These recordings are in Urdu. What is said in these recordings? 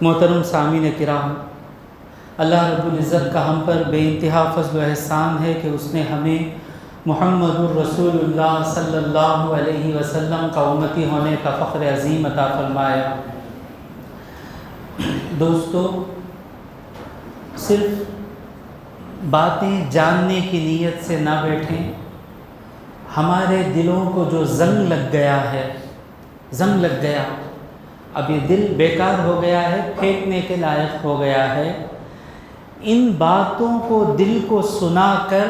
محترم سامعین کرام، اللہ رب العزت کا ہم پر بے انتہا فضل و احسان ہے کہ اس نے ہمیں محمد الرسول اللہ صلی اللہ علیہ وسلم کا امتی ہونے کا فخر عظیم عطا فرمایا۔ دوستو، صرف باتیں جاننے کی نیت سے نہ بیٹھیں۔ ہمارے دلوں کو جو زنگ لگ گیا ہے، زنگ لگ گیا، اب یہ دل بیکار ہو گیا ہے، پھینکنے کے لائق ہو گیا ہے، ان باتوں کو دل کو سنا کر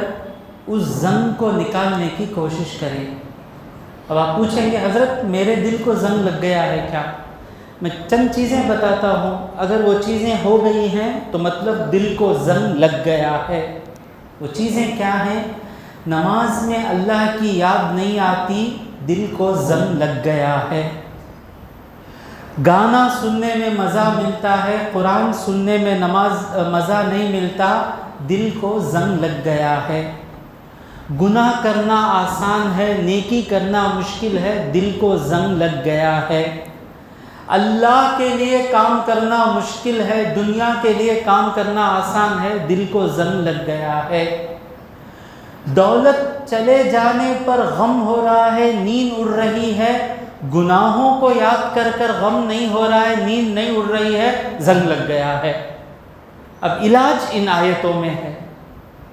اس زنگ کو نکالنے کی کوشش کریں۔ اب آپ پوچھیں گے حضرت میرے دل کو زنگ لگ گیا ہے کیا؟ میں چند چیزیں بتاتا ہوں، اگر وہ چیزیں ہو گئی ہیں تو مطلب دل کو زنگ لگ گیا ہے۔ وہ چیزیں کیا ہیں؟ نماز میں اللہ کی یاد نہیں آتی، دل کو زنگ لگ گیا ہے۔ گانا سننے میں مزہ ملتا ہے، قرآن سننے میں مزہ نہیں ملتا، دل کو زنگ لگ گیا ہے۔ گناہ کرنا آسان ہے، نیکی کرنا مشکل ہے، دل کو زنگ لگ گیا ہے۔ اللہ کے لیے کام کرنا مشکل ہے، دنیا کے لیے کام کرنا آسان ہے، دل کو زنگ لگ گیا ہے۔ دولت چلے جانے پر غم ہو رہا ہے، نیند اڑ رہی ہے، گناہوں کو یاد کر کر غم نہیں ہو رہا ہے، نیند نہیں اڑ رہی ہے، زنگ لگ گیا ہے۔ اب علاج ان آیتوں میں ہے۔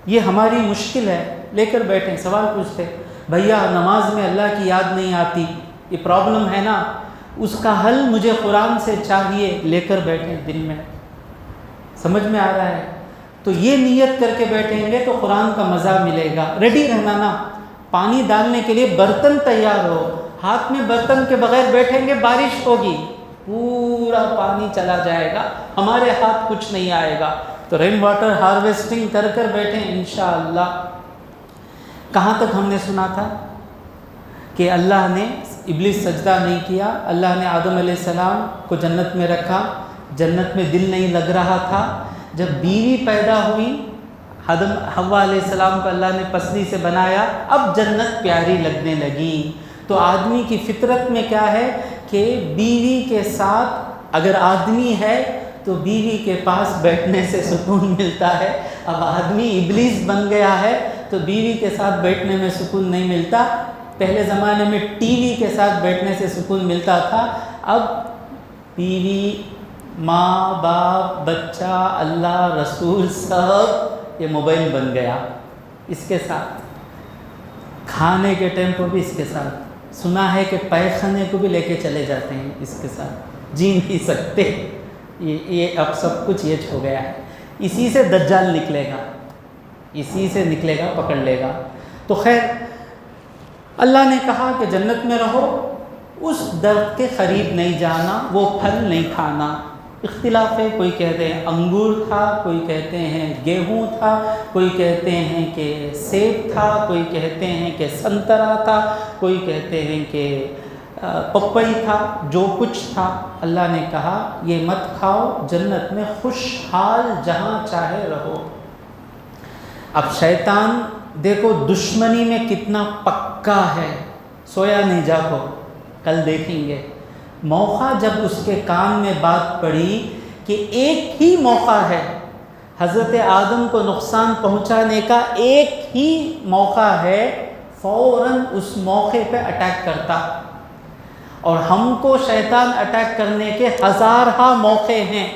یہ ہماری مشکل ہے، لے کر بیٹھیں، سوال پوچھتے بھیا نماز میں اللہ کی یاد نہیں آتی، یہ پرابلم ہے نا، اس کا حل مجھے قرآن سے چاہیے، لے کر بیٹھیں دل میں۔ سمجھ میں آ رہا ہے؟ تو یہ نیت کر کے بیٹھیں گے تو قرآن کا مزہ ملے گا۔ ریڈی رہنا نا، پانی ڈالنے کے لیے برتن تیار ہو، ہاتھ میں برتن کے بغیر بیٹھیں گے بارش ہوگی، پورا پانی چلا جائے گا، ہمارے ہاتھ کچھ نہیں آئے گا۔ تو رین واٹر ہارویسٹنگ کر کر بیٹھیں انشاءاللہ۔ کہاں تک ہم نے سنا تھا کہ اللہ نے ابلیس سجدہ نہیں کیا، اللہ نے آدم علیہ السلام کو جنت میں رکھا، جنت میں دل نہیں لگ رہا تھا۔ جب بیوی پیدا ہوئی، حوا علیہ السلام کو اللہ نے پسلی سے بنایا، اب جنت پیاری لگنے لگی۔ تو آدمی کی فطرت میں کیا ہے کہ بیوی کے ساتھ، اگر آدمی ہے تو بیوی کے پاس بیٹھنے سے سکون ملتا ہے۔ اب آدمی ابلیس بن گیا ہے تو بیوی کے ساتھ بیٹھنے میں سکون نہیں ملتا۔ پہلے زمانے میں ٹی وی کے ساتھ بیٹھنے سے سکون ملتا تھا، اب بیوی، ماں باپ، بچہ، اللہ، رسول، سب یہ موبائل بن گیا۔ اس کے ساتھ کھانے کے ٹائم کو بھی اس کے ساتھ، سنا ہے کہ پیخانے کو بھی لے کے چلے جاتے ہیں اس کے ساتھ، جی نہیں سکتے۔ یہ اب سب کچھ یہ ہو گیا ہے۔ اسی سے دجال نکلے گا، اسی سے نکلے گا، پکڑ لے گا۔ تو خیر، اللہ نے کہا کہ جنت میں رہو، اس درخت کے قریب نہیں جانا، وہ پھل نہیں کھانا۔ اختلاف ہے، کوئی کہتے ہیں انگور تھا، کوئی کہتے ہیں گیہوں تھا، کوئی کہتے ہیں کہ سیب تھا، کوئی کہتے ہیں کہ سنترا تھا، کوئی کہتے ہیں کہ پپئی تھا، جو کچھ تھا۔ اللہ نے کہا یہ مت کھاؤ، جنت میں خوشحال جہاں چاہے رہو۔ اب شیطان دیکھو دشمنی میں کتنا پکا ہے، سویا نہیں جاگو، کل دیکھیں گے۔ موقع جب اس کے کان میں بات پڑی کہ ایک ہی موقع ہے، حضرت آدم کو نقصان پہنچانے کا ایک ہی موقع ہے، فوراً اس موقع پہ اٹیک کرتا۔ اور ہم کو شیطان اٹیک کرنے کے ہزارہ موقع ہیں،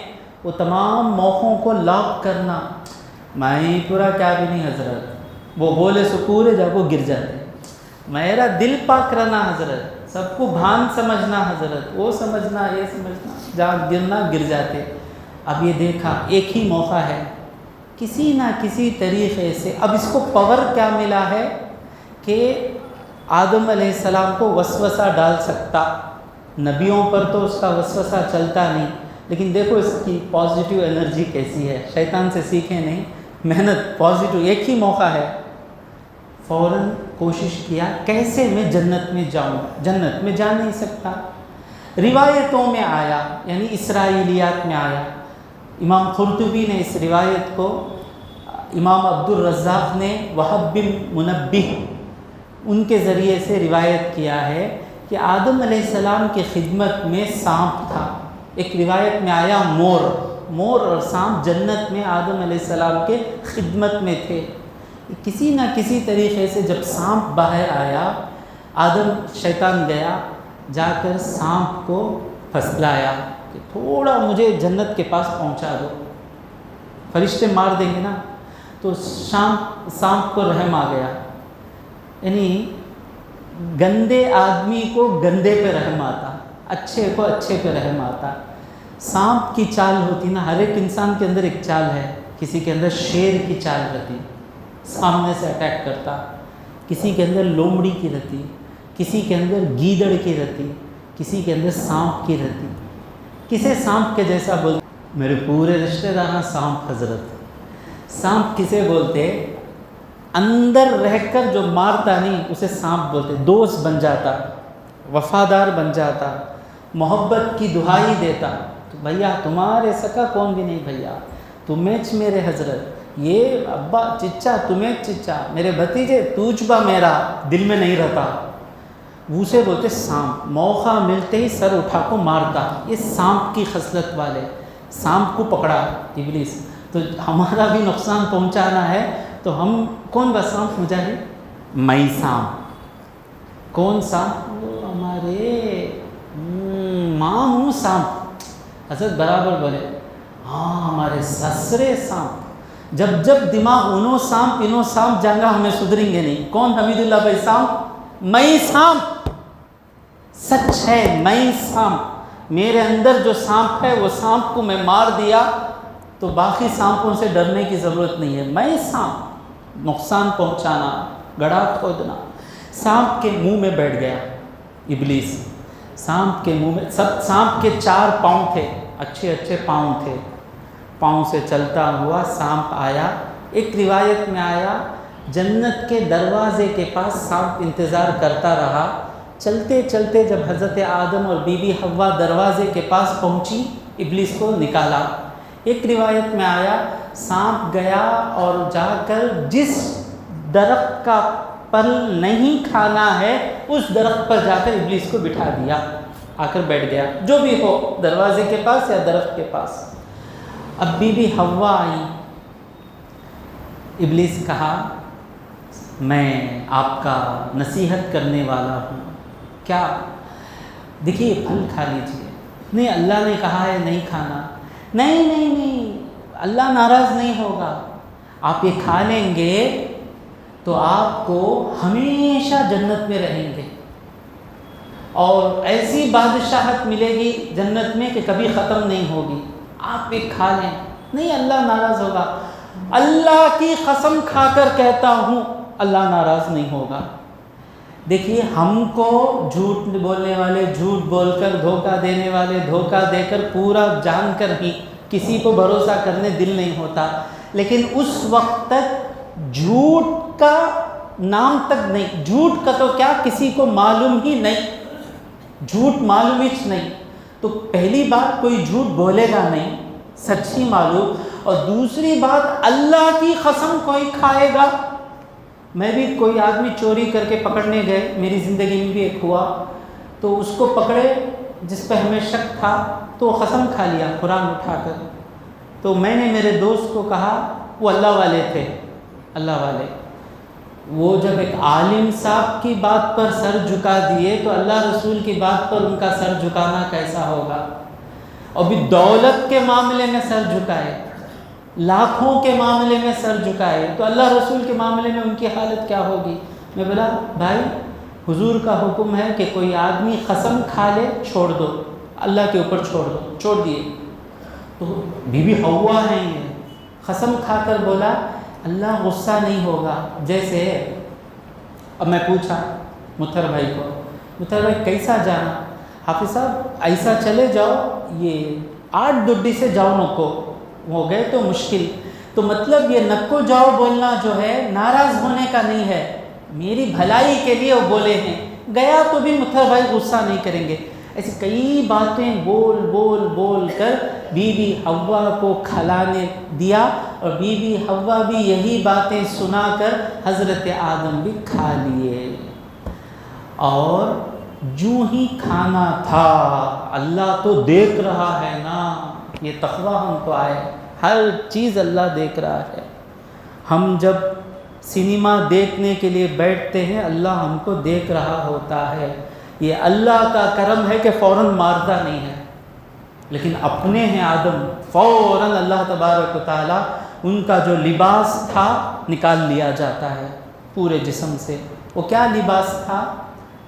وہ تمام موقعوں کو لاک کرنا۔ میں پورا کیا بھی نہیں حضرت، وہ بولے سو پورے جا کو گر جاتے، میرا دل پاک رہنا حضرت، سب کو بھان سمجھنا حضرت، وہ سمجھنا یہ سمجھنا، جہاں گرنا گر جاتے۔ اب یہ دیکھا ایک ہی موقع ہے، کسی نہ کسی طریقے سے۔ اب اس کو پاور کیا ملا ہے کہ آدم علیہ السلام کو وسوسہ ڈال سکتا، نبیوں پر تو اس کا وسوسہ چلتا نہیں، لیکن دیکھو اس کی پازیٹیو انرجی کیسی ہے، شیطان سے سیکھیں نہیں، محنت پازیٹیو، ایک ہی موقع ہے۔ فوراً کوشش کیا کیسے میں جنت میں جاؤں، جنت میں جا نہیں سکتا۔ روایتوں میں آیا، یعنی اسرائیلیات میں آیا۔ امام قرطبی نے اس روایت کو، امام عبد الرزاق نے وہب بن منبہ ان کے ذریعے سے روایت کیا ہے کہ آدم علیہ السلام کی خدمت میں سانپ تھا، ایک روایت میں آیا مور اور سانپ جنت میں آدم علیہ السلام کے خدمت میں تھے. کسی نہ کسی طریقے سے جب سانپ باہر آیا، آدم شیطان گیا جا کر سانپ کو پھسلایا کہ تھوڑا مجھے جنت کے پاس پہنچا دو، فرشتے مار دیں گے نا. تو سانپ کو رحم آ گیا. یعنی گندے آدمی کو گندے پہ رحم آتا، اچھے کو اچھے پہ رحم آتا. سانپ کی چال ہوتی نا، ہر ایک انسان کے اندر ایک چال ہے. کسی کے اندر شیر کی چال رہتی، سامنے سے اٹیک کرتا. کسی کے اندر لومڑی کی رہتی، کسی کے اندر گیدڑ کی رہتی، کسی کے اندر سانپ کی رہتی. کسے سانپ کے جیسا بولتے؟ میرے پورے رشتہ دار سانپ حضرت. سانپ کسے بولتے؟ اندر رہ کر جو مارتا نہیں اسے سانپ بولتے. دوست بن جاتا، وفادار بن جاتا، محبت کی دہائی دیتا. تو بھیا تمہارے سکا کون بھی نہیں بھیا، تمہیں میرے حضرت، یہ ابا چچا تمہیں چچا، میرے بھتیجے توجبہ میرا، دل میں نہیں رہتا. وہ سے بولتے سانپ. موقع ملتے ہی سر اٹھا کو مارتا. یہ سانپ کی خصلت والے. سانپ کو پکڑا ابلیس، تو ہمارا بھی نقصان پہنچانا ہے تو ہم کون با سانپ مجاہد؟ میں سانپ. کون سانپ؟ وہ ہمارے ماں ہوں سانپ. حضرت برابر بولے ہاں ہمارے سسرے سانپ. جب دماغ انوں سانپ جانگا ہمیں سدھریں گے نہیں. کون؟ حمید اللہ بھائی سانپ. میں سانپ. سچ ہے میں سانپ. میرے اندر جو سانپ ہے وہ سانپ کو میں مار دیا تو باقی سانپوں سے ڈرنے کی ضرورت نہیں ہے. میں سانپ. نقصان پہنچانا، گڑھا کھودنا. سانپ کے منہ میں بیٹھ گیا ابلیس. سانپ کے منہ میں سانپ کے 4 پاؤں تھے، اچھے پاؤں تھے. پاؤں سے چلتا ہوا سانپ آیا. ایک روایت میں آیا جنت کے دروازے کے پاس سانپ انتظار کرتا رہا. چلتے چلتے جب حضرت آدم اور بی بی حوا دروازے کے پاس پہنچی، ابلیس کو نکالا. ایک روایت میں آیا سانپ گیا اور جا کر جس درخت کا پھل نہیں کھانا ہے اس درخت پر جا کر ابلیس کو بٹھا دیا. آ کر بیٹھ گیا، جو بھی ہو دروازے کے پاس یا درخت کے پاس. اب بی بی حوا آئی. ابلیس کہا میں آپ کا نصیحت کرنے والا ہوں. کیا؟ دیکھیے پھل کھا لیجیے. نہیں اللہ نے کہا ہے نہیں کھانا. نہیں اللہ ناراض نہیں ہوگا. آپ یہ کھا لیں گے تو آپ کو ہمیشہ جنت میں رہیں گے اور ایسی بادشاہت ملے گی جنت میں کہ کبھی ختم نہیں ہوگی. آپ یہ کھا لیں. نہیں اللہ ناراض ہوگا. اللہ کی قسم کھا کر کہتا ہوں اللہ ناراض نہیں ہوگا. دیکھیے ہم کو جھوٹ بولنے والے جھوٹ بول کر، دھوکہ دینے والے دھوکہ دے کر، پورا جان کر ہی کسی کو بھروسہ کرنے دل نہیں ہوتا. لیکن اس وقت تک جھوٹ کا نام تک نہیں. جھوٹ کا تو کیا کسی کو معلوم ہی نہیں. جھوٹ معلوم ہی نہیں تو پہلی بات کوئی جھوٹ بولے گا نہیں، سچ ہی معلوم. اور دوسری بات اللہ کی قسم کوئی کھائے گا. میں بھی کوئی آدمی چوری کر کے پکڑنے گئے، میری زندگی میں بھی ایک ہوا، تو اس کو پکڑے جس پہ ہمیں شک تھا تو وہ قسم کھا لیا قرآن اٹھا کر. تو میں نے میرے دوست کو کہا، وہ اللہ والے تھے، اللہ والے، وہ جب ایک عالم صاحب کی بات پر سر جھکا دیے تو اللہ رسول کی بات پر ان کا سر جھکانا کیسا ہوگا. اور بھی دولت کے معاملے میں سر جھکائے، لاکھوں کے معاملے میں سر جھکائے تو اللہ رسول کے معاملے میں ان کی حالت کیا ہوگی. میں بولا بھائی حضور کا حکم ہے کہ کوئی آدمی قسم کھا لے چھوڑ دو، اللہ کے اوپر چھوڑ دو. چھوڑ دیے. تو بی بی حوا ہیں یہ، قسم کھا کر بولا اللہ غصہ نہیں ہوگا. جیسے اب میں پوچھا متھر بھائی کو، متھر بھائی کیسا جانا؟ حافظ صاحب ایسا چلے جاؤ، یہ 8 ڈڈی سے جاؤ نکو، ہو گئے تو مشکل. تو مطلب یہ نکو جاؤ بولنا جو ہے ناراض ہونے کا نہیں ہے، میری بھلائی کے لیے وہ بولے ہیں. گیا تو بھی متھر بھائی غصہ نہیں کریں گے. ایسی کئی باتیں بول کر بی بی حوا کو کھلانے دیا اور بی بی حوا بھی یہی باتیں سنا کر حضرت آدم بھی کھا لیے. اور جو ہی کھانا تھا اللہ تو دیکھ رہا ہے نا، یہ تقویٰ ہم کو آئے، ہر چیز اللہ دیکھ رہا ہے۔ ہم جب سنیما دیکھنے کے لیے بیٹھتے ہیں اللہ ہم کو دیکھ رہا ہوتا ہے، یہ اللہ کا کرم ہے کہ فوراً مارتا نہیں ہے، لیکن اپنے ہیں آدم، فوراً اللہ تبارک و تعالیٰ ان کا جو لباس تھا نکال لیا جاتا ہے پورے جسم سے۔ وہ کیا لباس تھا؟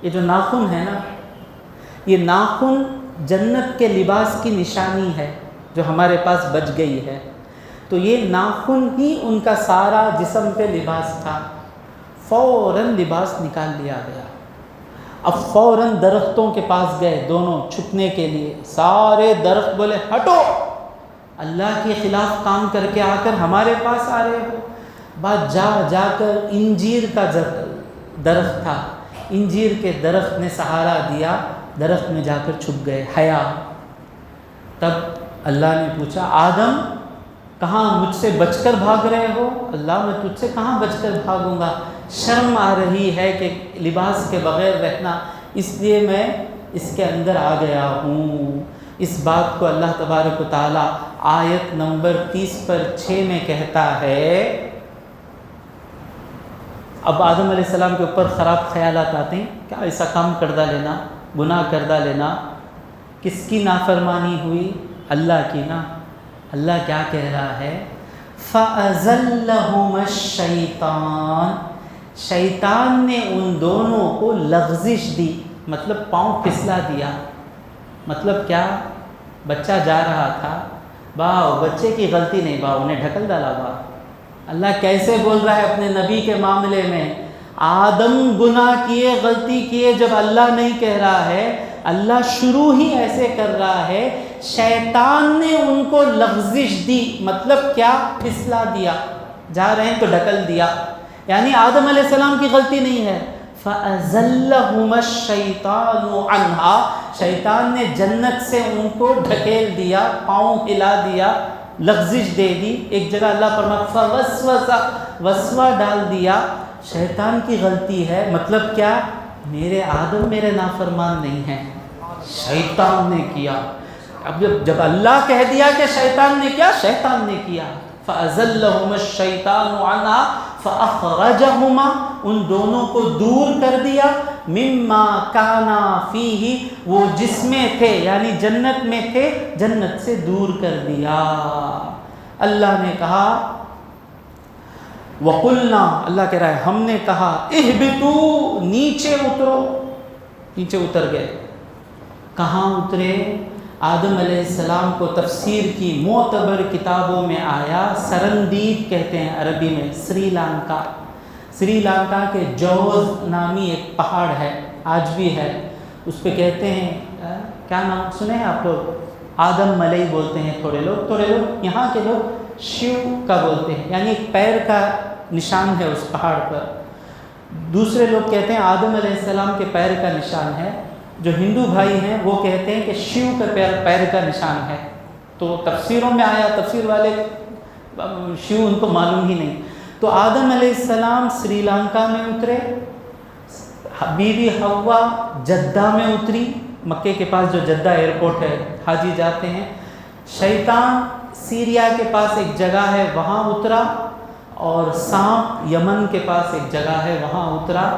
یہ جو ناخن ہے نا، یہ ناخن جنت کے لباس کی نشانی ہے جو ہمارے پاس بچ گئی ہے، تو یہ ناخن ہی ان کا سارا جسم پہ لباس تھا، فوراً لباس نکال لیا گیا۔ اب فوراً درختوں کے پاس گئے دونوں چھپنے کے لیے، سارے درخت بولے ہٹو، اللہ کے خلاف کام کر کے آ کر ہمارے پاس آ رہے ہو۔ بعد جا کر انجیر کا درخت تھا، انجیر کے درخت نے سہارا دیا، درخت میں جا کر چھپ گئے، حیا۔ تب اللہ نے پوچھا آدم کہاں مجھ سے بچ کر بھاگ رہے ہو؟ اللہ میں تجھ سے کہاں بچ کر بھاگوں گا، شرم آ رہی ہے کہ لباس کے بغیر رہنا، اس لیے میں اس کے اندر آ گیا ہوں۔ اس بات کو اللہ تبارک و تعالیٰ آیت نمبر 30/6 میں کہتا ہے۔ اب آدم علیہ السلام کے اوپر خراب خیالات آتے ہیں، کیا ایسا کام کردہ لینا، گناہ کردہ لینا، کس کی نافرمانی ہوئی؟ اللہ کی نا۔ اللہ کیا کہہ رہا ہے؟ فَأَزَلَّهُمَا الشَّيْطَانُ، شیطان نے ان دونوں کو لغزش دی، مطلب پاؤں پھسلا دیا۔ مطلب کیا؟ بچہ جا رہا تھا، باؤ بچے کی غلطی نہیں، باؤ نے ڈھکل ڈالا۔ باؤ اللہ کیسے بول رہا ہے اپنے نبی کے معاملے میں؟ آدم گناہ کیے، غلطی کیے، جب اللہ نہیں کہہ رہا ہے، اللہ شروع ہی ایسے کر رہا ہے، شیطان نے ان کو لغزش دی، مطلب کیا؟ پھسلا دیا، جا رہے ہیں تو ڈھکل دیا، یعنی آدم علیہ السلام کی غلطی نہیں ہے۔ فَأَزَلَّهُمَا الشَّيْطَانُ عَنْهَا، شیطان نے جنت سے ان کو ڈھکیل دیا، پاؤں ہلا دیا، لغزش دے دی۔ ایک جگہ اللہ فرماتا فَوَسْوَسَ، وسوسہ ڈال دیا، شیطان کی غلطی ہے، مطلب کیا؟ میرے آدم میرے نافرمان نہیں ہیں، شیطان نے کیا۔ اب جب اللہ کہہ دیا کہ شیطان نے کیا، شیطان نے کیا۔ فَأَزَلَّهُمَا الشَّيْطَانُ عَنْهَا فَأَخْرَجَهُمَا، ان دونوں کو دور کر دیا، مِمَّا كَانَا فِيهِ، وہ جس میں تھے یعنی جنت میں تھے، جنت سے دور کر دیا۔ اللہ نے کہا وَقُلْنَا، اللہ کہہ رہا ہے ہم نے کہا اِهْبِطُوا، نیچے اترو، نیچے اتر گئے۔ کہاں اترے؟ آدم علیہ السلام کو تفسیر کی معتبر کتابوں میں آیا، سرندیپ کہتے ہیں عربی میں، سری لنکا، سری لنکا کے جوز نامی ایک پہاڑ ہے، آج بھی ہے، اس پہ کہتے ہیں کیا نام سنے ہیں آپ لوگ؟ آدم ملئی بولتے ہیں تھوڑے لوگ، یہاں کے لوگ شیو کا بولتے ہیں، یعنی ایک پیر کا نشان ہے اس پہاڑ پر۔ دوسرے لوگ کہتے ہیں آدم علیہ السلام کے پیر کا نشان ہے، جو ہندو بھائی ہیں وہ کہتے ہیں کہ شیو کا پیر کا نشان ہے۔ تو تفسیروں میں آیا، تفسیر والے شیو ان کو معلوم ہی نہیں۔ تو آدم علیہ السلام سری لنکا میں اترے، بیوی حوا جدہ میں اتری، مکے کے پاس جو جدہ ایئرپورٹ ہے حاجی جاتے ہیں۔ شیطان سیریا کے پاس ایک جگہ ہے وہاں اترا، اور سانپ یمن کے پاس ایک جگہ ہے وہاں اترا۔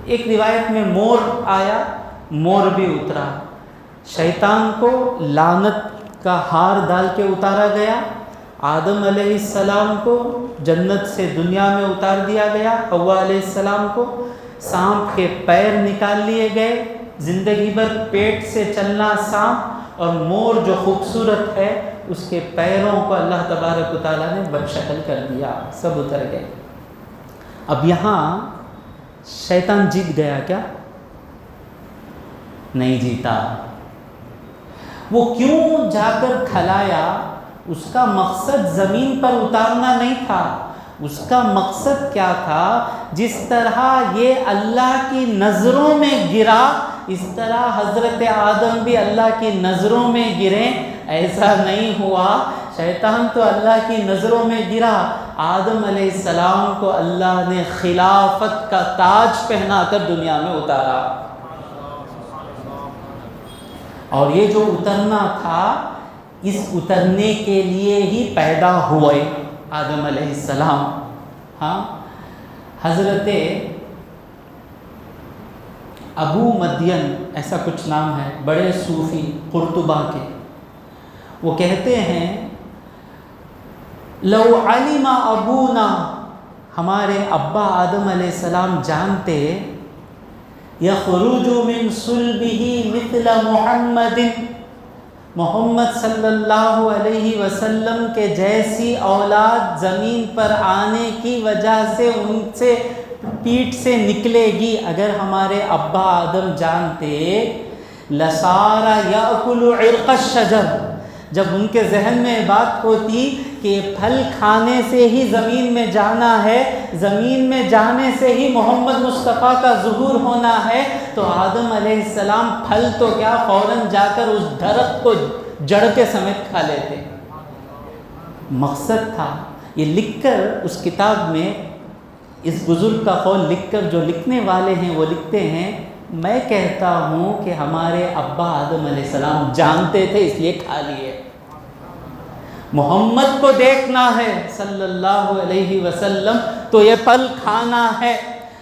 ایک روایت میں مور آیا، مور بھی اترا۔ شیطان کو لعنت کا ہار ڈال کے اتارا گیا، آدم علیہ السلام کو جنت سے دنیا میں اتار دیا گیا، حوا علیہ السلام کو سانپ کے پیر نکال لیے گئے، زندگی بھر پیٹ سے چلنا سانپ، اور مور جو خوبصورت ہے اس کے پیروں کو اللہ تبارک و تعالیٰ نے بدشکل کر دیا، سب اتر گئے۔ اب یہاں شیطان جیت گیا کیا؟ نہیں جیتا۔ وہ کیوں جا کر کھلایا؟ اس کا مقصد زمین پر اتارنا نہیں تھا، اس کا مقصد کیا تھا؟ جس طرح یہ اللہ کی نظروں میں گرا، اس طرح حضرت آدم بھی اللہ کی نظروں میں گریں۔ ایسا نہیں ہوا، شیطان تو اللہ کی نظروں میں گرا، آدم علیہ السلام کو اللہ نے خلافت کا تاج پہنا کر دنیا میں اتارا۔ اور یہ جو اترنا تھا اس اترنے کے لیے ہی پیدا ہوئے آدم علیہ السلام. ہاں، حضرت ابو مدین ایسا کچھ نام ہے، بڑے صوفی قرطبہ کے، وہ کہتے ہیں لو علم ابونا، ہمارے ابا آدم علیہ السلام جانتے، یخرج من صلبہ مثل محمد، محمد صلی اللہ علیہ وسلم کے جیسی اولاد زمین پر آنے کی وجہ سے ان سے پیٹ سے نکلے گی، اگر ہمارے ابا آدم جانتے، لصار یاکل عرق الشجر، جب ان کے ذہن میں بات ہوتی کہ پھل کھانے سے ہی زمین میں جانا ہے، زمین میں جانے سے ہی محمد مصطفیٰ کا ظہور ہونا ہے، تو آدم علیہ السلام پھل تو کیا فوراً جا کر اس درخت کو جڑ کے سمیت کھا لیتے. مقصد تھا یہ لکھ کر اس کتاب میں، اس بزرگ کا قول لکھ کر جو لکھنے والے ہیں وہ لکھتے ہیں، میں کہتا ہوں کہ ہمارے ابا آدم علیہ السلام جانتے تھے اس لیے کھا لیے. محمد کو دیکھنا ہے صلی اللہ علیہ وسلم تو یہ پھل کھانا ہے،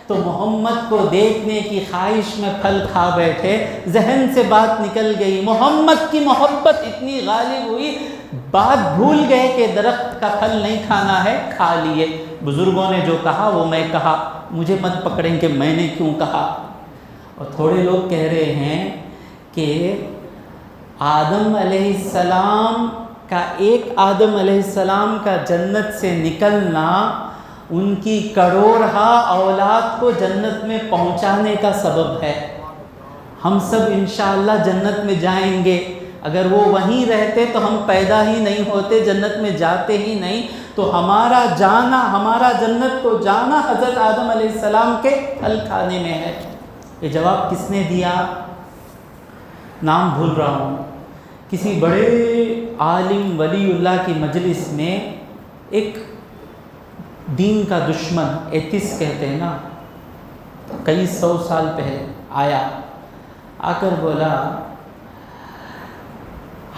تو محمد کو دیکھنے کی خواہش میں پھل کھا بیٹھے، ذہن سے بات نکل گئی، محمد کی محبت اتنی غالب ہوئی، بات بھول گئے کہ درخت کا پھل نہیں کھانا ہے، کھا لیے. بزرگوں نے جو کہا وہ میں کہا، مجھے مت پکڑیں کہ میں نے کیوں کہا. اور تھوڑے لوگ کہہ رہے ہیں کہ آدم علیہ السلام کا، ایک آدم علیہ السلام کا جنت سے نکلنا ان کی کروڑہا اولاد کو جنت میں پہنچانے کا سبب ہے. ہم سب انشاءاللہ جنت میں جائیں گے، اگر وہ وہیں رہتے تو ہم پیدا ہی نہیں ہوتے، جنت میں جاتے ہی نہیں، تو ہمارا جانا، ہمارا جنت کو جانا حضرت آدم علیہ السلام کے پھل کھانے میں ہے. یہ جواب کس نے دیا؟ نام بھول رہا ہوں. کسی بڑے عالم ولی اللہ کی مجلس میں ایک دین کا دشمن، ایتھسٹ کہتے ہیں نا، کئی 100 سال پہلے آیا، آ کر بولا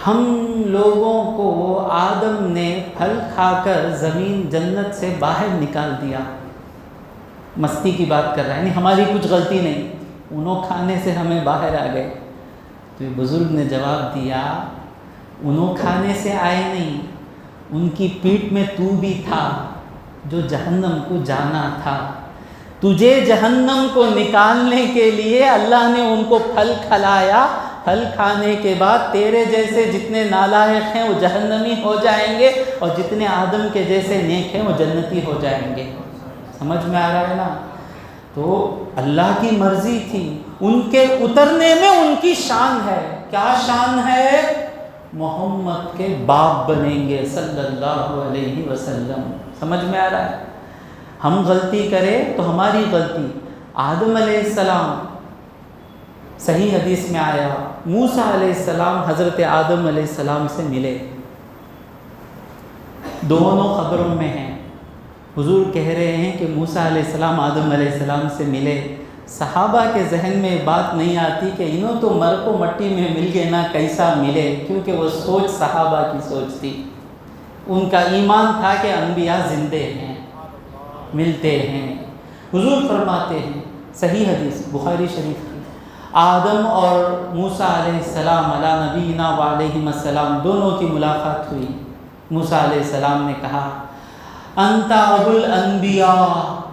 ہم لوگوں کو آدم نے پھل کھا کر زمین جنت سے باہر نکال دیا. مستی کی بات کر رہا ہے، یعنی ہماری کچھ غلطی نہیں، انہوں کھانے سے ہمیں باہر آ گئے. تو یہ بزرگ نے جواب دیا، انہوں کھانے سے آئے نہیں، ان کی پیٹ میں تو بھی تھا جو جہنم کو جانا تھا. تجھے جہنم کو نکالنے کے لیے اللہ نے ان کو پھل کھلایا. پھل کھانے کے بعد تیرے جیسے جتنے نالائق ہیں وہ جہنمی ہو جائیں گے، اور جتنے آدم کے جیسے نیک ہیں وہ جنتی ہو جائیں گے. سمجھ میں آ رہا ہے نا؟ تو اللہ کی مرضی تھی، ان کے اترنے میں ان کی شان ہے. کیا شان ہے؟ محمد کے باپ بنیں گے صلی اللہ علیہ وسلم. سمجھ میں آ رہا ہے؟ ہم غلطی کریں تو ہماری غلطی. آدم علیہ السلام، صحیح حدیث میں آیا، موسیٰ علیہ السلام حضرت آدم علیہ السلام سے ملے، دونوں خبروں میں ہیں. حضور کہہ رہے ہیں کہ موسیٰ علیہ السلام آدم علیہ السلام سے ملے. صحابہ کے ذہن میں بات نہیں آتی کہ انہوں تو مر کو مٹی میں مل گئے نا، کیسا ملے، کیونکہ وہ سوچ صحابہ کی سوچ تھی. ان کا ایمان تھا کہ انبیاء زندے ہیں، ملتے ہیں. حضور فرماتے ہیں، صحیح حدیث بخاری شریف کی، آدم اور موسیٰ علیہ السلام علی نبینا وعلیہم السلام دونوں کی ملاقات ہوئی. موسیٰ علیہ السلام نے کہا انت ابو الانبیاء،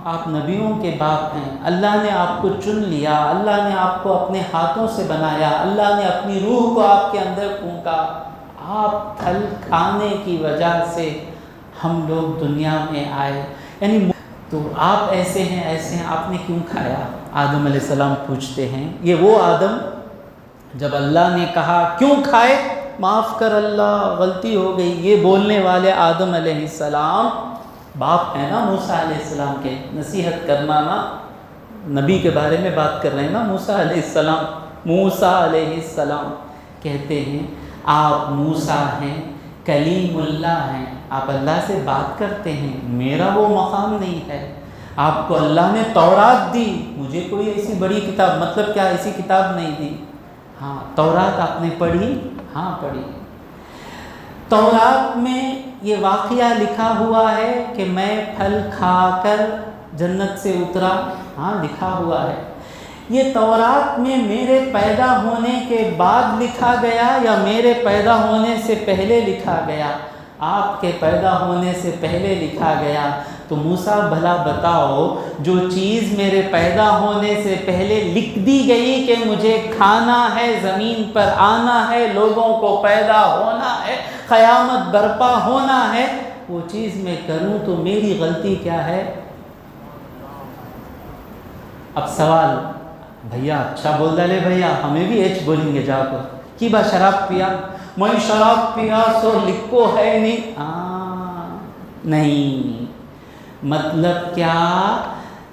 آپ نبیوں کے باپ ہیں، اللہ نے آپ کو چن لیا، اللہ نے آپ کو اپنے ہاتھوں سے بنایا، اللہ نے اپنی روح کو آپ کے اندر پھونکا، آپ پھل کھانے کی وجہ سے ہم لوگ دنیا میں آئے، یعنی تو آپ ایسے ہیں ایسے ہیں، آپ نے کیوں کھایا؟ آدم علیہ السلام پوچھتے ہیں. یہ وہ آدم جب اللہ نے کہا کیوں کھائے، معاف کر اللہ غلطی ہو گئی، یہ بولنے والے آدم علیہ السلام باپ ہیں نا موسیٰ علیہ السلام کے. نصیحت کرنا نا، نبی کے بارے میں بات کر رہے ہیں نا موسیٰ علیہ السلام. موسیٰ علیہ السلام کہتے ہیں آپ موسیٰ ہیں، کلیم اللہ ہیں، آپ اللہ سے بات کرتے ہیں، میرا وہ مقام نہیں ہے. آپ کو اللہ نے تورات دی، مجھے کوئی ایسی بڑی کتاب، مطلب کیا ایسی کتاب نہیں دی. ہاں تورات آپ نے پڑھی؟ ہاں پڑھی۔ تورات میں یہ واقعہ لکھا ہوا ہے کہ میں پھل کھا کر جنت سے اترا، ہاں لکھا ہوا ہے۔ یہ تورات میں میرے پیدا ہونے کے بعد لکھا گیا یا میرے پیدا ہونے سے پہلے لکھا گیا؟ آپ کے پیدا ہونے سے پہلے لکھا گیا۔ تو موسیٰ بھلا بتاؤ، جو چیز میرے پیدا ہونے سے پہلے لکھ دی گئی کہ مجھے کھانا ہے، زمین پر آنا ہے، لوگوں کو پیدا ہونا ہے، قیامت برپا ہونا ہے، وہ چیز میں کروں تو میری غلطی کیا ہے؟ اب سوال، بھیا اچھا بول ڈالے بھیا، ہمیں بھی ایچ بولیں گے جا کر کی با شراب پیا، میں شراب پیا سو لکھو ہے نہیں، نہیں، مطلب کیا؟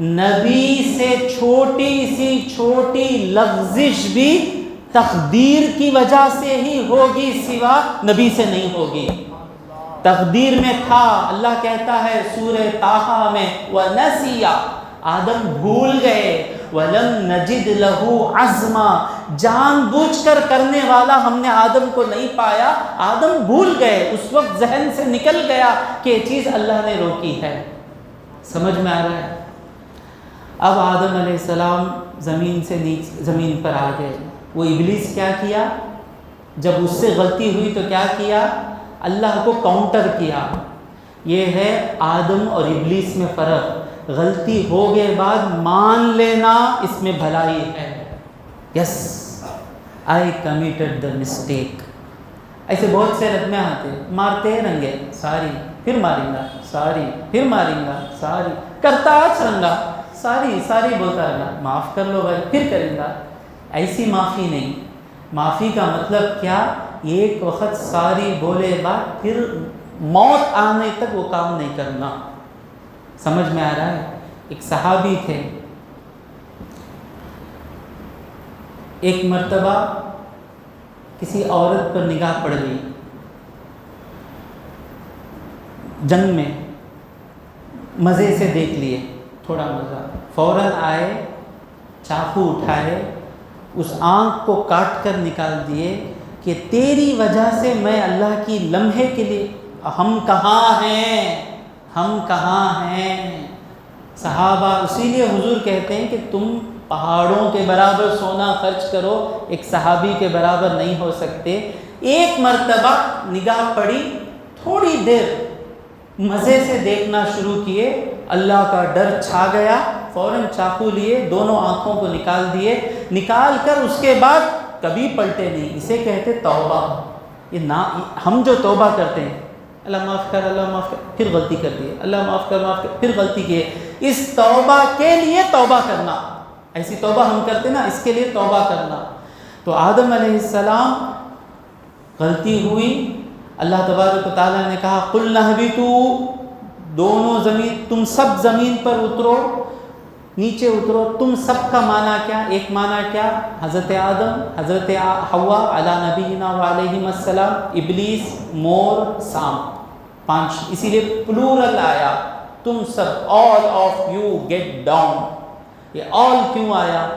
نبی سے چھوٹی سی چھوٹی لغزش بھی تقدیر کی وجہ سے ہی ہوگی، سوا نبی سے نہیں ہوگی۔ تقدیر میں تھا، اللہ کہتا ہے سورہ طٰہٰ میں وَنَسِيَ، آدم بھول گئے، وَلَمْ نَجِدْ لَهُ عَزْمًا، جان بوجھ کر کرنے والا ہم نے آدم کو نہیں پایا، آدم بھول گئے، اس وقت ذہن سے نکل گیا کہ یہ چیز اللہ نے روکی ہے۔ سمجھ میں آ رہا ہے؟ اب آدم علیہ السلام زمین پر آ گئے، وہ ابلیس کیا کیا؟ جب اس سے غلطی ہوئی تو کیا کیا؟ اللہ کو کاؤنٹر کیا۔ یہ ہے آدم اور ابلیس میں فرق۔ غلطی ہو گئے بعد مان لینا، اس میں بھلائی ہے۔ یس آئی کمیٹڈ دا مسٹیک۔ ایسے بہت سے ردمے آتے، مارتے رنگے ساری، پھر ماریں گا ساری، پھر ماریں گا ساری، کرتا رنگا ساری بولتا رہا، معاف کر لو بھائی، پھر کریں گا۔ ایسی معافی نہیں۔ معافی کا مطلب کیا؟ ایک وقت ساری بولے بعد پھر موت آنے تک وہ کام نہیں کرنا۔ سمجھ میں آ رہا ہے؟ ایک صحابی تھے، ایک مرتبہ کسی عورت پر نگاہ پڑ گئی جنگ میں، مزے سے دیکھ لیے، تھوڑا مزہ، فوراً آئے، چاقو اٹھائے، اس آنکھ کو کاٹ کر نکال دیے کہ تیری وجہ سے میں اللہ کی لمحے کے لیے، ہم کہاں ہیں، ہم کہاں ہیں؟ صحابہ، اسی لیے حضور کہتے ہیں کہ تم پہاڑوں کے برابر سونا خرچ کرو، ایک صحابی کے برابر نہیں ہو سکتے۔ ایک مرتبہ نگاہ پڑی، تھوڑی دیر مزے سے دیکھنا شروع کیے، اللہ کا ڈر چھا گیا، فوراً چاقو لیے، دونوں آنکھوں کو نکال دیے، نکال کر اس کے بعد کبھی پلٹے نہیں۔ اسے کہتے توبہ۔ یہ ہم جو توبہ کرتے ہیں، اللہ معاف کر، اللہ معاف کر، پھر غلطی کر دی، اللہ معاف کر، معاف کر، پھر غلطی کیے، اس توبہ کے لیے توبہ کرنا، ایسی توبہ ہم کرتے نا، اس کے لیے توبہ کرنا۔ تو آدم علیہ السلام غلطی ہوئی، اللہ تبارک و تعالیٰ نے کہا قُلْنَا اهْبِطُوا، دونوں زمین، تم سب زمین پر اترو، نیچے اترو۔ تم سب کا معنی کیا؟ ایک معنی کیا؟ حضرت آدم، حضرت حوا علی نبینا وعلیہم السلام، ابلیس، مور، سانپ، 5، اسی لیے پلورل آیا، تم سب، all of you get down۔ یہ all کیوں آیا؟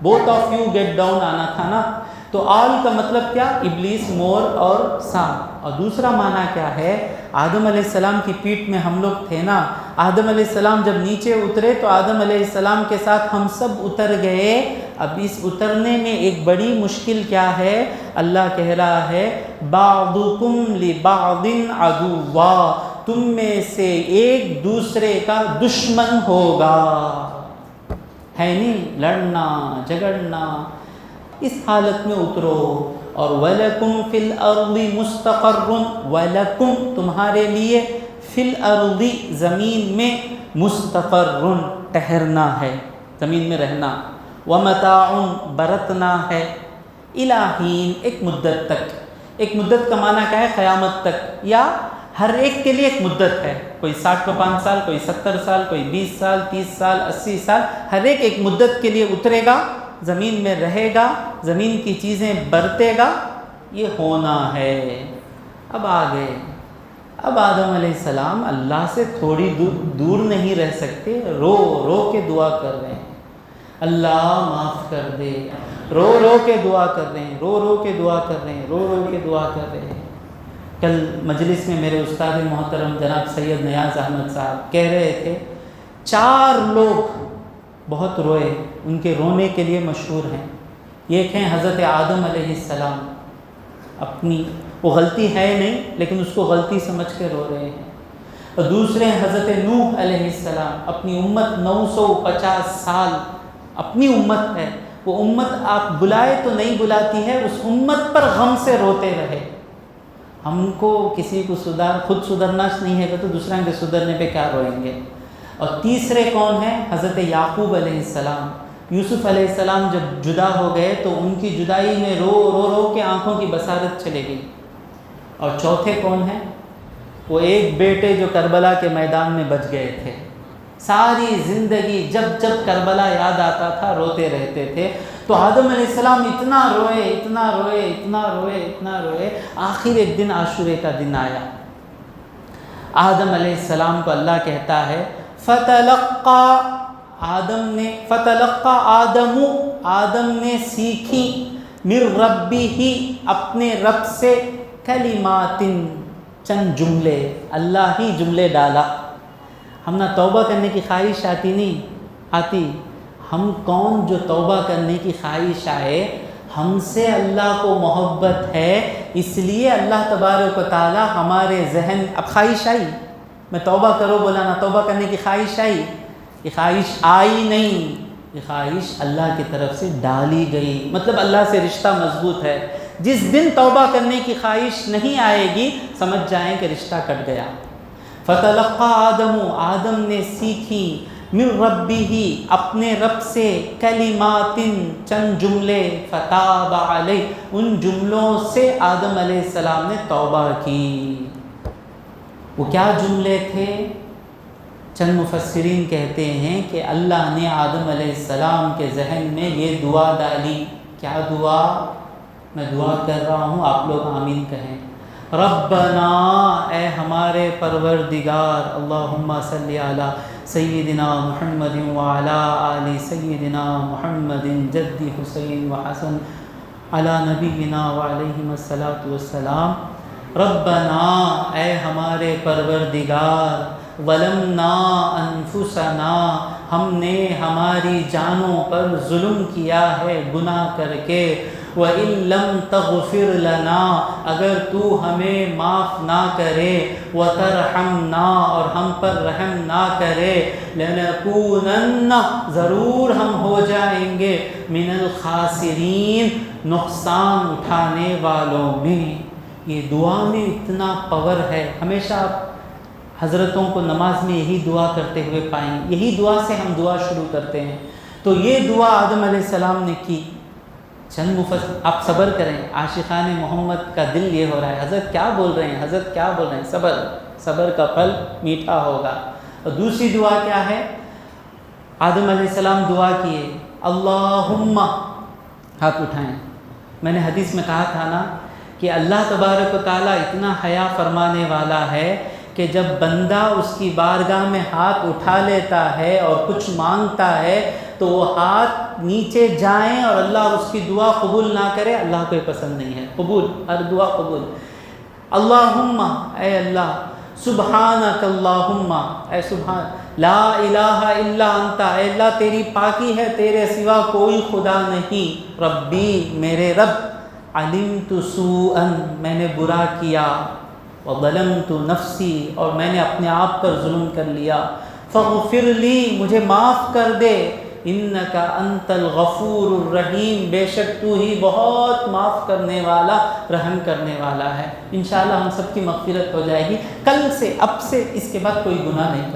both of you get down آنا تھا نا، تو all کا مطلب کیا؟ ابلیس، مور اور سانپ۔ اور دوسرا معنی کیا ہے؟ آدم علیہ السلام کی پیٹھ میں ہم لوگ تھے نا، آدم علیہ السلام جب نیچے اترے تو آدم علیہ السلام کے ساتھ ہم سب اتر گئے۔ اب اس اترنے میں ایک بڑی مشکل کیا ہے؟ اللہ کہہ رہا ہے بعضکم لبعض عدوا، تم میں سے ایک دوسرے کا دشمن ہوگا، ہے نہیں؟ لڑنا جھگڑنا، اس حالت میں اترو۔ اور وَلَكُمْ فِي الْأَرْضِ مُسْتَقَرٌّ، وَلَكُمْ تمہارے لیے، فِي الْأَرْضِ زمین میں، مستقر ٹھہرنا ہے، زمین میں رہنا، وَمَتَاعٌ برتنا ہے، إِلَىٰ حِينٍ ایک مدت تک۔ ایک مدت کا معنی کیا ہے؟ قیامت تک، یا ہر ایک کے لیے ایک مدت ہے، کوئی 65 سال، کوئی 70 سال، کوئی 20 سال، 30 سال، 80 سال، ہر ایک مدت کے لیے اترے گا، زمین میں رہے گا، زمین کی چیزیں برتے گا، یہ ہونا ہے۔ اب آگے، اب آدم علیہ السلام اللہ سے تھوڑی دور نہیں رہ سکتے، رو رو کے دعا کر رہے ہیں، اللہ معاف کر دے. رو رو کے دعا کر رہے ہیں، رو رو کے دعا کر رہے ہیں، رو رو کے دعا کر رہے ہیں. کل مجلس میں میرے استاد محترم جناب سید نیاز احمد صاحب کہہ رہے تھے 4 لوگ بہت روئے، ان کے رونے کے لیے مشہور ہیں. ایک ہیں حضرت آدم علیہ السلام، اپنی وہ غلطی ہے نہیں لیکن اس کو غلطی سمجھ کے رو رہے ہیں. اور دوسرے ہیں حضرت نوح علیہ السلام، اپنی امت 950 سال اپنی امت ہے، وہ امت آپ بلائے تو نہیں بلاتی ہے، اس امت پر غم سے روتے رہے. ہم کو کسی کو خود سدھرنا نہیں ہے تو دوسرے کے سدھرنے پہ کیا روئیں گے. اور تیسرے کون ہیں؟ حضرت یعقوب علیہ السلام. یوسف علیہ السلام جب جدا ہو گئے تو ان کی جدائی میں رو رو رو کے آنکھوں کی بصارت چلے گئی. اور چوتھے کون ہیں؟ وہ ایک بیٹے جو کربلا کے میدان میں بچ گئے تھے. ساری زندگی جب جب کربلا یاد آتا تھا روتے رہتے تھے. تو آدم علیہ السلام اتنا روئے اتنا روئے اتنا روئے اتنا روئے، آخر ایک دن عاشورے کا دن آیا. آدم علیہ السلام کو اللہ کہتا ہے آدم نے سیکھی من ربہ اپنے رب سے کلمات چند جملے، اللہ ہی جملے ڈالا. ہم نہ توبہ کرنے کی خواہش آتی. ہم کون جو توبہ کرنے کی خواہش آئے؟ ہم سے اللہ کو محبت ہے، اس لیے اللہ تبارک و تعالی ہمارے ذہن اب خواہش آئی، میں توبہ کرو بولا نا، توبہ کرنے کی خواہش آئی، یہ خواہش آئی نہیں، یہ خواہش اللہ کی طرف سے ڈالی گئی. مطلب اللہ سے رشتہ مضبوط ہے. جس دن توبہ کرنے کی خواہش نہیں آئے گی سمجھ جائیں کہ رشتہ کٹ گیا. فتلقى آدم نے سیکھی من ربہ اپنے رب سے کلمات چند جملے، فتاب علیہ ان جملوں سے آدم علیہ السلام نے توبہ کی. وہ کیا جملے تھے؟ چند مفسرین کہتے ہیں کہ اللہ نے آدم علیہ السلام کے ذہن میں یہ دعا ڈالی. کیا دعا؟ میں دعا کر رہا ہوں، آپ لوگ آمین کہیں. ربنا اے ہمارے پروردگار، اللہم صلی علی سیدنا محمد وعلی آل سیدنا محمد جد حسین و حسن علی نبینا وعلیہم الصلاۃ والسلام. ربنا اے ہمارے پروردگار، ظلمنا انفسنا ہم نے ہماری جانوں پر ظلم کیا ہے گناہ کر کے. وَإِن لَمْ تَغْفِرْ لَنَا اگر تو ہمیں معاف نہ کرے، وَتَرْحَمْنَا اور ہم پر رحم نہ کرے، لَنَكُونَنَّ ضرور ہم ہو جائیں گے، مِنَ الْخَاسِرِينَ نقصان اٹھانے والوں میں. یہ دعا میں اتنا پاور ہے. ہمیشہ آپ حضرتوں کو نماز میں یہی دعا کرتے ہوئے پائیں گے، یہی دعا سے ہم دعا شروع کرتے ہیں. تو یہ دعا آدم علیہ السلام نے کی. چند آپ صبر کریں، عاشقان محمد کا دل یہ ہو رہا ہے حضرت کیا بول رہے ہیں، حضرت کیا بول رہے ہیں. صبر کا پھل میٹھا ہوگا. اور دوسری دعا کیا ہے؟ آدم علیہ السلام دعا کیے اللہم، ہاتھ اٹھائیں. میں نے حدیث میں کہا تھا نا کہ اللہ تبارک و تعالیٰ اتنا حیا فرمانے والا ہے کہ جب بندہ اس کی بارگاہ میں ہاتھ اٹھا لیتا ہے اور کچھ مانگتا ہے تو وہ ہاتھ نیچے جائیں اور اللہ اس کی دعا قبول نہ کرے، اللہ کو یہ پسند نہیں ہے. قبول، ہر دعا قبول. اللہم اے اللہ، سبحانک اللہم اے سبحان، لا الہ الا انت اے اللہ تیری پاکی ہے، تیرے سوا کوئی خدا نہیں. ربی میرے رب، علمت سوءا میں نے برا کیا، وظلمت نفسی اور میں نے اپنے آپ پر ظلم کر لیا، فاغفر لی مجھے معاف کر دے، انک انت الغفور الرحیم بے شک تو ہی بہت معاف کرنے والا رحم کرنے والا ہے. انشاءاللہ ہم سب کی مغفرت ہو جائے گی. کل سے اب سے اس کے بعد کوئی گناہ نہیں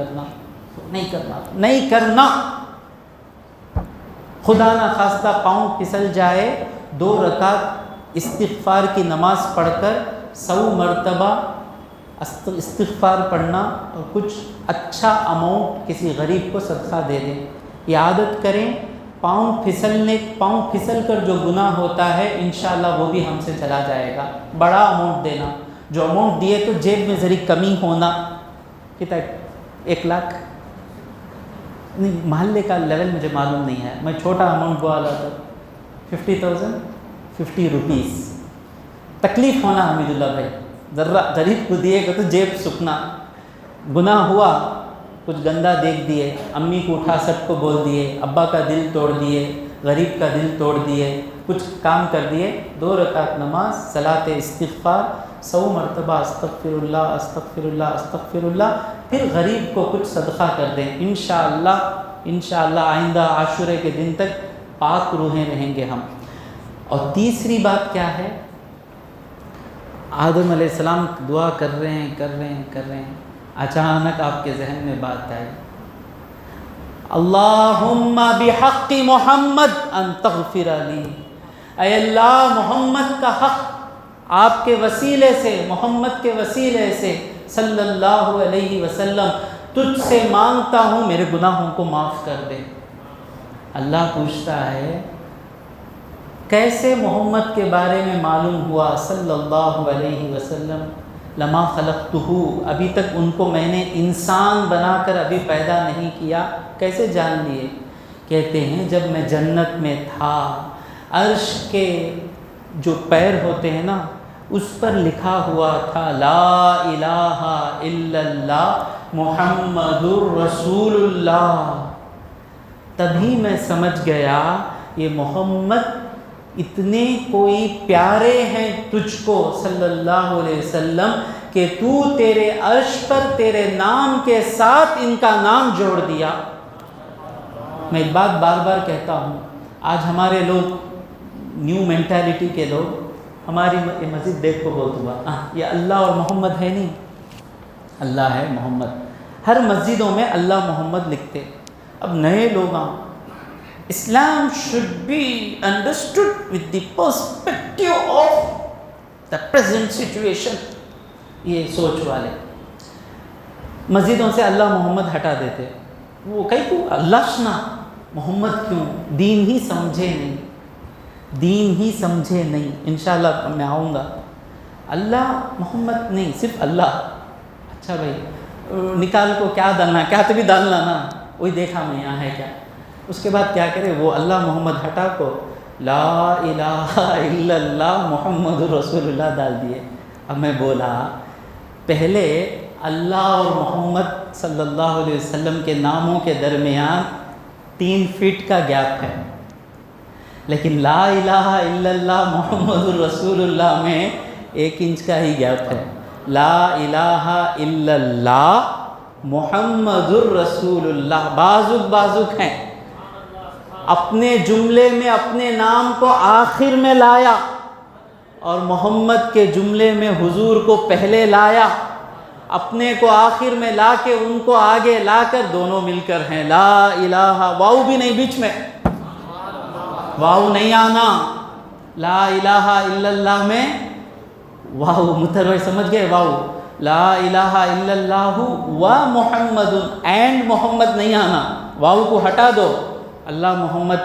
کرنا. خدا نہ خواستہ پاؤں پھسل جائے، 2 رکعت استغفار کی نماز پڑھ کر 100 مرتبہ استغفار پڑھنا اور کچھ اچھا اماؤنٹ کسی غریب کو صدقہ دے دیں. یہ عادت کریں. پاؤں پھسل کر جو گناہ ہوتا ہے انشاءاللہ وہ بھی ہم سے چلا جائے گا. بڑا اماؤنٹ دینا، جو اماؤنٹ دیے تو جیب میں ذری کمی ہونا. کتنا 1 لاکھ نہیں محلے کا لیول مجھے معلوم نہیں ہے، میں چھوٹا اماؤنٹ بولا تھا 50,000 50 روپیز. تکلیف ہونا حمید اللہ بھائی، ذرا غریب کو دیے گا تو جیب سکنا. گناہ ہوا، کچھ گندہ دیکھ دیے، امی کو اٹھا سب کو بول دیے، ابا کا دل توڑ دیے، غریب کا دل توڑ دیے، کچھ کام کر دیے. 2 رکعت نماز، صلاۃ استغفار، 100 مرتبہ استغفر اللہ استغفر اللہ استغفر اللہ، پھر غریب کو کچھ صدقہ کر دیں. انشاءاللہ آئندہ عاشورے کے دن تک پاک روحیں رہیں گے ہم. اور تیسری بات کیا ہے؟ آدم علیہ السلام دعا کر رہے ہیں، اچانک آپ کے ذہن میں بات آئی، اللہم بحق محمد ان تغفر لی. اے اللہ، محمد کا حق آپ کے وسیلے سے، محمد کے وسیلے سے صلی اللہ علیہ وسلم تجھ سے مانگتا ہوں میرے گناہوں کو معاف کر دے. اللہ پوچھتا ہے کیسے محمد کے بارے میں معلوم ہوا صلی اللہ علیہ وسلم؟ لما خلقتہ، ابھی تک ان کو میں نے انسان بنا کر ابھی پیدا نہیں کیا، کیسے جان لیے؟ کہتے ہیں جب میں جنت میں تھا، عرش کے جو پیر ہوتے ہیں نا، اس پر لکھا ہوا تھا لا الہ الا اللہ محمد الرسول اللہ. تبھی میں سمجھ گیا یہ محمد اتنے کوئی پیارے ہیں تجھ کو صلی اللہ علیہ وسلم کہ تو تیرے عرش پر تیرے نام کے ساتھ ان کا نام جوڑ دیا. میں ایک بات بار بار کہتا ہوں، آج ہمارے لوگ نیو مینٹالٹی کے لوگ، ہماری مسجد دیکھ کو بہت ہوا یہ اللہ اور محمد ہے نہیں، اللہ ہے محمد. ہر مسجدوں میں اللہ محمد لکھتے. اب نئے لوگ Islam should be understood with the perspective of the present situation. یہ سوچ والے مسجدوں سے اللہ محمد ہٹا دیتے. وہ کہیں کو اللہ شنا محمد کیوں؟ دین ہی سمجھے نہیں. انشاءاللہ میں آؤں گا. اللہ محمد نہیں، صرف اللہ. اچھا بھائی نکال کو کیا ڈالنا، کیا تو بھی ڈالنا نا، وہی دیکھا میں یہاں ہے کیا. اس کے بعد کیا کرے، وہ اللہ محمد ہٹا کو لا الہ الا اللہ محمد رسول اللہ ڈال دیے. اب میں بولا پہلے اللہ اور محمد صلی اللہ علیہ وسلم کے ناموں کے درمیان 3 فٹ کا گیپ ہے، لیکن لا الہ الا اللہ محمد رسول اللہ میں 1 انچ کا ہی گیپ ہے. لا الہ الا اللہ محمد الرسول اللہ بازوک ہیں. اپنے جملے میں اپنے نام کو آخر میں لایا اور محمد کے جملے میں حضور کو پہلے لایا. اپنے کو آخر میں لا کے ان کو آگے لا کر دونوں مل کر ہیں لا الہ. واو بھی نہیں بیچ میں، واو نہیں آنا. لا الہ الا اللہ میں واو متر بھائی سمجھ گئے، واو لا الہ الا اللہ و محمد اینڈ محمد نہیں آنا. واو کو ہٹا دو. اللہ محمد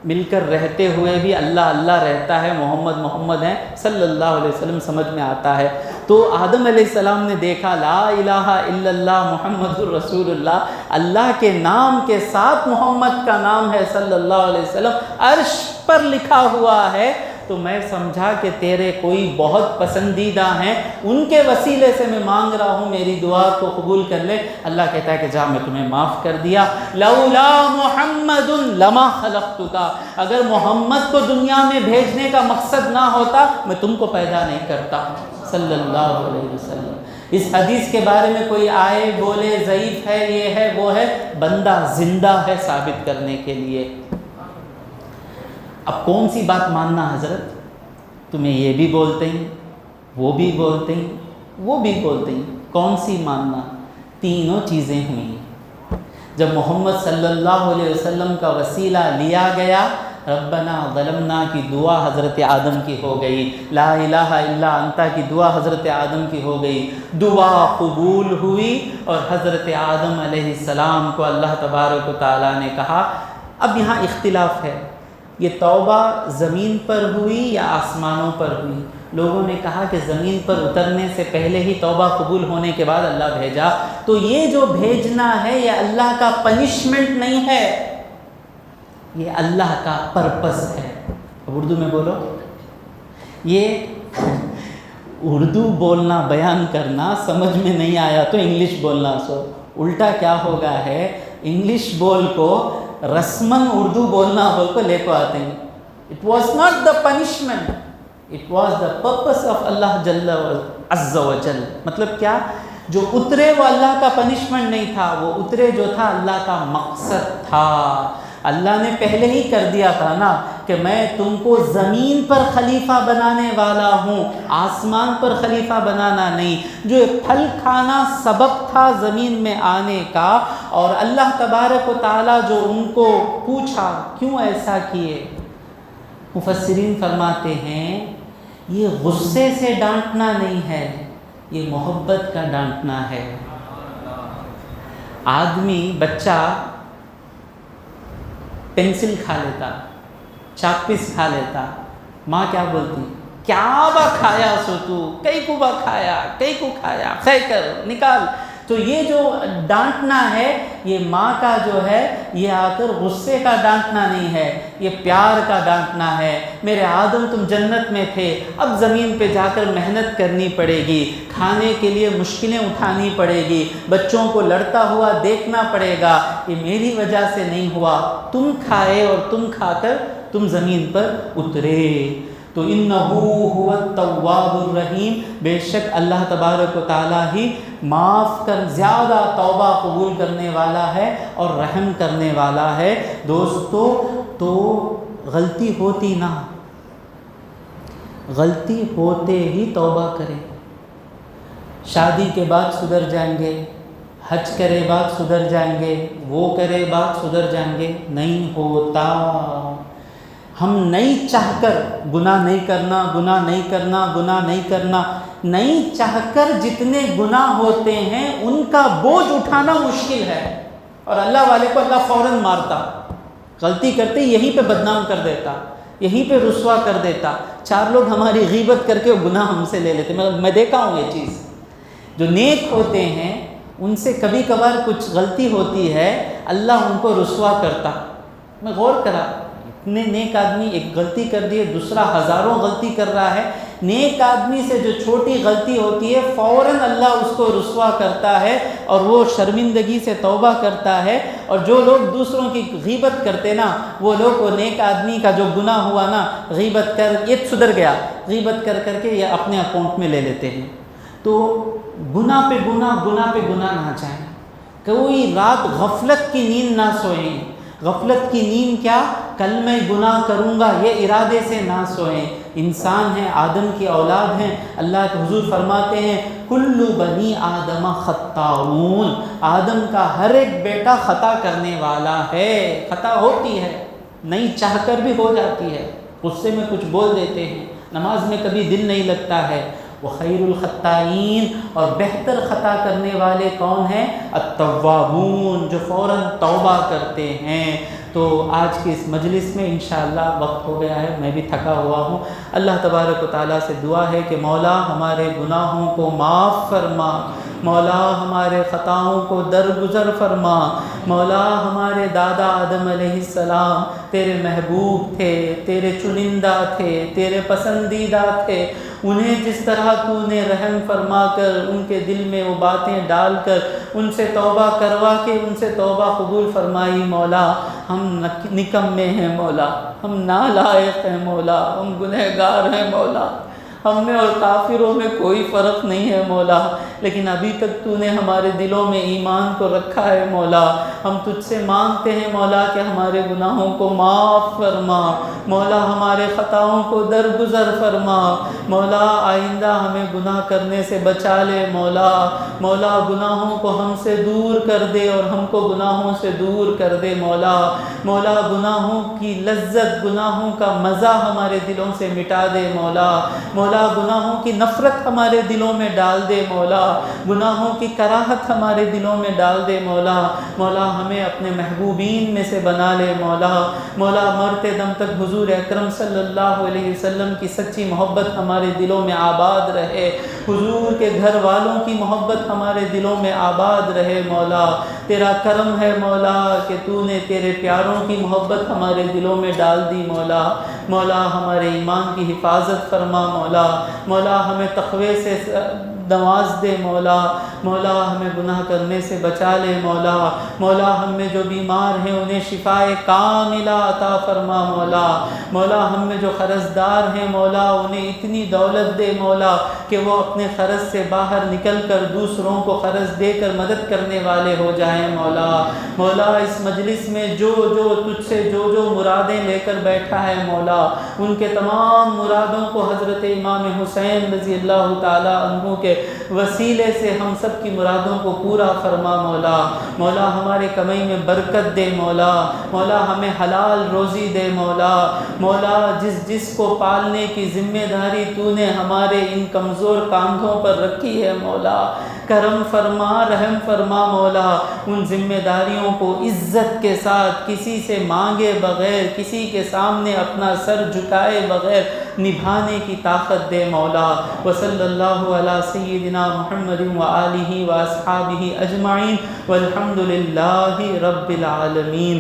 مل کر رہتے ہوئے بھی اللہ اللہ رہتا ہے، محمد محمد ہیں صلی اللہ علیہ وسلم سمجھ میں آتا ہے. تو آدم علیہ السلام نے دیکھا لا الہ الا اللہ محمد الرسول اللہ، اللہ کے نام کے ساتھ محمد کا نام ہے صلی اللہ علیہ وسلم، عرش پر لکھا ہوا ہے. تو میں سمجھا کہ تیرے کوئی بہت پسندیدہ ہیں، ان کے وسیلے سے میں مانگ رہا ہوں میری دعا کو قبول کر لے. اللہ کہتا ہے کہ جا میں تمہیں معاف کر دیا. لولا محمد لما خلقتک، اگر محمد کو دنیا میں بھیجنے کا مقصد نہ ہوتا میں تم کو پیدا نہیں کرتا صلی اللہ علیہ وسلم. اس حدیث کے بارے میں کوئی آئے بولے ضعیف ہے، یہ ہے وہ ہے، بندہ زندہ ہے ثابت کرنے کے لیے. اب کون سی بات ماننا حضرت؟ تمہیں یہ بھی بولتے ہیں، وہ بھی بولتے ہیں، وہ بھی بولتے ہیں، کون سی ماننا؟ تینوں چیزیں ہوئیں. جب محمد صلی اللہ علیہ وسلم کا وسیلہ لیا گیا، ربنا ظلمنا کی دعا حضرت آدم کی ہو گئی، لا الہ الا انت کی دعا حضرت آدم کی ہو گئی، دعا قبول ہوئی اور حضرت آدم علیہ السلام کو اللہ تبارک و تعالیٰ نے کہا. اب یہاں اختلاف ہے، یہ توبہ زمین پر ہوئی یا آسمانوں پر ہوئی؟ لوگوں نے کہا کہ زمین پر اترنے سے پہلے ہی توبہ قبول ہونے کے بعد اللہ بھیجا، تو یہ جو بھیجنا ہے یہ اللہ کا پنشمنٹ نہیں ہے، یہ اللہ کا پرپس ہے۔ اب اردو میں بولو، یہ اردو بولنا بیان کرنا سمجھ میں نہیں آیا تو انگلش بولنا، سو الٹا کیا ہوگا ہے، انگلش بول کو رسماً اردو بولنا بول کو لے کو آتے ہیں۔ It was not the punishment, it was the purpose of اللہ جل عز و جل۔ مطلب کیا، جو اترے وہ اللہ کا پنشمنٹ نہیں تھا، وہ اترے جو تھا اللہ کا مقصد تھا۔ اللہ نے پہلے ہی کر دیا تھا نا کہ میں تم کو زمین پر خلیفہ بنانے والا ہوں، آسمان پر خلیفہ بنانا نہیں۔ جو پھل کھانا سبب تھا زمین میں آنے کا، اور اللہ تبارک و تعالیٰ جو ان کو پوچھا کیوں ایسا کیے، مفسرین فرماتے ہیں یہ غصے سے ڈانٹنا نہیں ہے، یہ محبت کا ڈانٹنا ہے۔ آدمی بچہ پینسل کھا لیتا، چاک پیس کھا لیتا، ماں کیا بولتی، کیا با کھایا سو تو، کئی کو با کھایا، کئی کو کھایا، خے کر نکال۔ تو یہ جو ڈانٹنا ہے یہ ماں کا جو ہے یہ آ کر غصے کا ڈانٹنا نہیں ہے، یہ پیار کا ڈانٹنا ہے۔ میرے آدم تم جنت میں تھے، اب زمین پہ جا کر محنت کرنی پڑے گی، کھانے کے لیے مشکلیں اٹھانی پڑے گی، بچوں کو لڑتا ہوا دیکھنا پڑے گا، یہ میری وجہ سے نہیں ہوا، تم کھائے اور تم کھا کر تم زمین پر اترے۔ تو انہو هو التواب الرحیم، بے شک اللہ تبارک و تعالیٰ ہی معاف کر، زیادہ توبہ قبول کرنے والا ہے اور رحم کرنے والا ہے۔ دوستو تو غلطی ہوتی نہ، غلطی ہوتے ہی توبہ کریں۔ شادی کے بعد سدھر جائیں گے، حج کرے بعد سدھر جائیں گے، وہ کرے بعد سدھر جائیں گے، نہیں ہوتا۔ ہم نہیں چاہ کر گناہ نہیں کرنا، گناہ نہیں کرنا، گناہ نہیں کرنا، نہیں چاہ کر جتنے گناہ ہوتے ہیں ان کا بوجھ اٹھانا مشکل ہے، اور اللہ والے کو اللہ فوراً مارتا، غلطی کرتے یہیں پہ بدنام کر دیتا، یہیں پہ رسوا کر دیتا۔ چار لوگ ہماری غیبت کر کے گناہ ہم سے لے لیتے، میں دیکھا ہوں یہ چیز۔ جو نیک ہوتے ہیں ان سے کبھی کبھار کچھ غلطی ہوتی ہے، اللہ ان کو رسوا کرتا۔ میں غور کرا، اتنے نیک آدمی ایک غلطی کر دیے، دوسرا ہزاروں غلطی کر رہا ہے، نیک آدمی سے جو چھوٹی غلطی ہوتی ہے فوراً اللہ اس کو رسوا کرتا ہے اور وہ شرمندگی سے توبہ کرتا ہے۔ اور جو لوگ دوسروں کی غیبت کرتے نا، وہ لوگ وہ نیک آدمی کا جو گناہ ہوا نا، غیبت کر یہ سدھر گیا، غیبت کر کر کے یہ اپنے اکاؤنٹ میں لے لیتے ہیں۔ تو گناہ پہ گناہ، گناہ پہ گناہ نہ جائیں، کوئی رات غفلت کی نیند نہ سوئیں۔ غفلت کی نیند کیا، کل میں گناہ کروں گا یہ ارادے سے نہ سوئیں۔ انسان ہیں، آدم کی اولاد ہیں، اللہ کے حضور فرماتے ہیں کل بنی آدم خطاؤون، آدم کا ہر ایک بیٹا خطا کرنے والا ہے، خطا ہوتی ہے، نہیں چاہ کر بھی ہو جاتی ہے، غصے میں کچھ بول دیتے ہیں، نماز میں کبھی دل نہیں لگتا ہے۔ وخیر الخطائین، اور بہتر خطا کرنے والے کون ہیں، التوابون، جو فوراً توبہ کرتے ہیں۔ تو آج کی اس مجلس میں انشاءاللہ وقت ہو گیا ہے، میں بھی تھکا ہوا ہوں۔ اللہ تبارک و تعالیٰ سے دعا ہے کہ مولا ہمارے گناہوں کو معاف فرما، مولا ہمارے خطاؤں کو درگزر فرما۔ مولا ہمارے دادا آدم علیہ السلام تیرے محبوب تھے، تیرے چنندہ تھے، تیرے پسندیدہ تھے، انہیں جس طرح تو نے رحم فرما کر ان کے دل میں وہ باتیں ڈال کر ان سے توبہ کروا کے ان سے توبہ قبول فرمائی۔ مولا ہم نکمے ہیں مولا، ہم نالائق ہیں مولا، ہم گنہگار ہیں مولا، ہم میں اور کافروں میں کوئی فرق نہیں ہے مولا، لیکن ابھی تک تو نے ہمارے دلوں میں ایمان کو رکھا ہے مولا۔ ہم تجھ سے مانگتے ہیں مولا کہ ہمارے گناہوں کو معاف فرما، مولا ہمارے خطاؤں کو درگزر فرما، مولا آئندہ ہمیں گناہ کرنے سے بچا لے مولا، مولا گناہوں کو ہم سے دور کر دے اور ہم کو گناہوں سے دور کر دے مولا، مولا گناہوں کی لذت، گناہوں کا مزہ ہمارے دلوں سے مٹا دے مولا، مولا مولا گناہوں کی نفرت ہمارے دلوں میں ڈال دے مولا، گناہوں کی کراہت ہمارے دلوں میں ڈال دے مولا، مولا ہمیں اپنے محبوبین میں سے بنا لے مولا، مولا مرتے دم تک حضور اکرم صلی اللہ علیہ وسلم کی سچی محبت ہمارے دلوں میں آباد رہے، حضور کے گھر والوں کی محبت ہمارے دلوں میں آباد رہے مولا، تیرا کرم ہے مولا کہ تو نے تیرے پیاروں کی محبت ہمارے دلوں میں ڈال دی مولا، مولا ہمارے ایمان کی حفاظت فرما مولا، مولا ہمیں تقوی سے نواز دے مولا، مولا ہمیں گناہ کرنے سے بچا لے مولا، مولا ہم میں جو بیمار ہیں انہیں شفائے کاملہ عطا فرما مولا، مولا ہم میں جو قرض دار ہیں مولا انہیں اتنی دولت دے مولا کہ وہ اپنے قرض سے باہر نکل کر دوسروں کو قرض دے کر مدد کرنے والے ہو جائیں مولا، مولا اس مجلس میں جو تجھ سے جو مرادیں لے کر بیٹھا ہے مولا ان کے تمام مرادوں کو حضرت امام حسین رضی اللہ تعالیٰ عنہ کے وسیلے سے ہم سب کی مرادوں کو پورا فرما مولا، مولا ہمارے کمائی میں برکت دے مولا، مولا ہمیں حلال روزی دے مولا، مولا جس کو پالنے کی ذمہ داری تو نے ہمارے ان کمزور کاندھوں پر رکھی ہے مولا، کرم فرما رحم فرما مولا، ان ذمہ داریوں کو عزت کے ساتھ کسی سے مانگے بغیر، کسی کے سامنے اپنا سر جھکائے بغیر نبھانے کی طاقت دے مولا، وصلی اللہ علی سیدنا محمد وآلہ واصحابہ اجمعین والحمد للہ رب العالمین۔